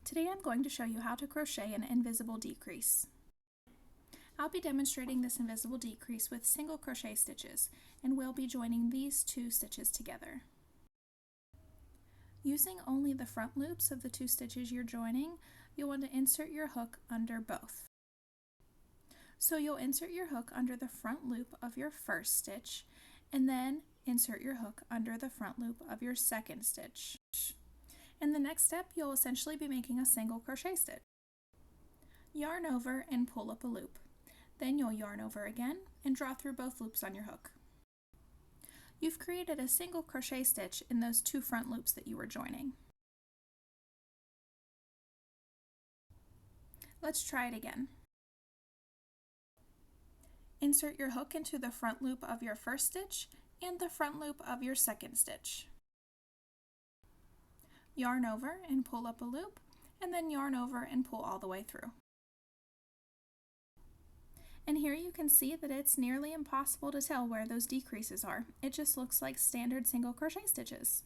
Today I'm going to show you how to crochet an invisible decrease. I'll be demonstrating this invisible decrease with single crochet stitches, and we'll be joining these two stitches together. Using only the front loops of the two stitches you're joining, you'll want to insert your hook under both. So you'll insert your hook under the front loop of your first stitch, and then insert your hook under the front loop of your second stitch. In the next step, you'll essentially be making a single crochet stitch. Yarn over and pull up a loop. Then you'll yarn over again and draw through both loops on your hook. You've created a single crochet stitch in those two front loops that you were joining. Let's try it again. Insert your hook into the front loop of your first stitch and the front loop of your second stitch. Yarn over and pull up a loop, and then yarn over and pull all the way through. And here you can see that it's nearly impossible to tell where those decreases are. It just looks like standard single crochet stitches.